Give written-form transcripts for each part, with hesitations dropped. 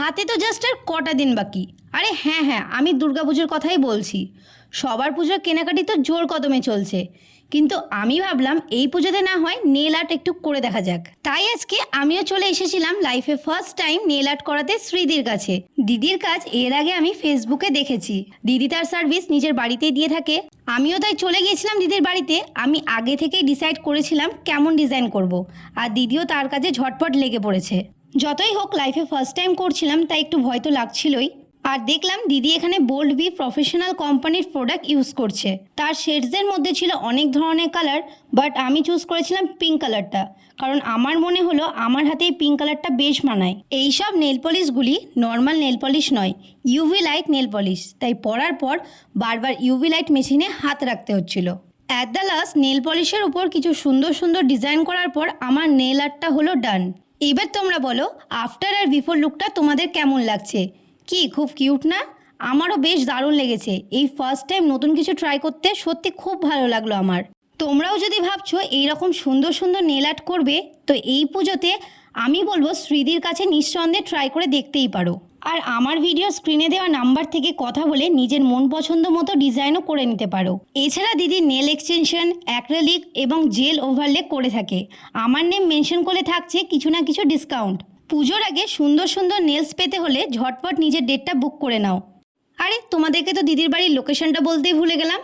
হাতে তো জাস্ট আর কটা দিন বাকি। আরে হ্যাঁ হ্যাঁ, আমি দুর্গাপুজোর কথাই বলছি। সবার পুজোর কেনাকাটি তো জোর কদমে চলছে, কিন্তু আমি ভাবলাম এই পুজোতে না হয় নেল আর্ট একটু করে দেখা যাক। তাই আজকে আমিও চলে এসেছিলাম লাইফে ফার্স্ট টাইম নেল আর্ট করাতে শ্রীদির কাছে। দিদির কাজ এর আগে আমি ফেসবুকে দেখেছি, দিদি তার সার্ভিস নিজের বাড়িতেই দিয়ে থাকে। আমিও তাই চলে গিয়েছিলাম দিদির বাড়িতে। আমি আগে থেকেই ডিসাইড করেছিলাম কেমন ডিজাইন করব, আর দিদিও তার কাজে ঝটপট লেগে পড়েছে। যতই হোক লাইফে ফার্স্ট টাইম করছিলাম, তাই একটু ভয় তো লাগছিলই। আর দেখলাম দিদি এখানে বোল্ড বি প্রফেশনাল কোম্পানির প্রোডাক্ট ইউজ করছে। তার শেডসের মধ্যে ছিল অনেক ধরনের কালার, বাট আমি চুজ করেছিলাম পিঙ্ক কালারটা, কারণ আমার মনে হলো আমার হাতে এই পিঙ্ক কালারটা বেশ মানায়। এইসব নেল পলিশগুলি নর্মাল নেল পলিশ নয়, ইউভি লাইট নেল পলিশ, তাই পরার পর বারবার ইউভি লাইট মেশিনে হাত রাখতে হচ্ছিল। অ্যাট দ্য লাস্ট নেল পলিশের উপর কিছু সুন্দর সুন্দর ডিজাইন করার পর আমার নেল আর্টটা হলো ডান। এবার তোমরা বলো আফটার আর বিফোর লুকটা তোমাদের কেমন লাগছে? কি খুব কিউট না? আমারও বেশ দারুণ লেগেছে। এই ফার্স্ট টাইম নতুন কিছু ট্রাই করতে সত্যি খুব ভালো লাগলো আমার। তোমরাও যদি ভাবছো এইরকম সুন্দর সুন্দর নেল আর্ট করবে, তো এই পুজোতে আমি বলবো শ্রীদির কাছে নিঃসন্দেহে ট্রাই করে দেখতেই পারো। আর আমার ভিডিও স্ক্রিনে দেওয়া নাম্বার থেকে কথা বলে নিজের মন পছন্দ মতো ডিজাইনও করে নিতে পারো। এছাড়া দিদি নেল এক্সটেনশন, অ্যাক্রিলিক এবং জেল ওভারলে করে থাকে। আমার নেম মেনশন করে থাকছে কিছু না কিছু ডিসকাউন্ট। পুজোর আগে সুন্দর সুন্দর নেলস পেতে হলে ঝটপট নিজের ডেটটা বুক করে নাও। আরে তোমাদেরকে তো দিদির বাড়ির লোকেশনটা বলতেই ভুলে গেলাম।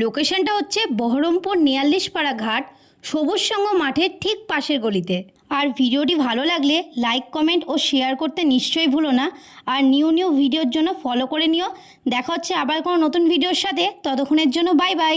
লোকেশনটা হচ্ছে বহরমপুর নিয়াল্লিশপাড়া ঘাট, সবুজ সঙ্গ মাঠের ঠিক পাশের গলিতে। আর ভিডিওটি ভালো লাগলে লাইক, কমেন্ট ও শেয়ার করতে নিশ্চয়ই ভুলো না। আর নিউ ভিডিওর জন্য ফলো করে নিও। দেখা হচ্ছে আবার কোনো নতুন ভিডিওর সাথে। ততক্ষণের জন্য বাই বাই।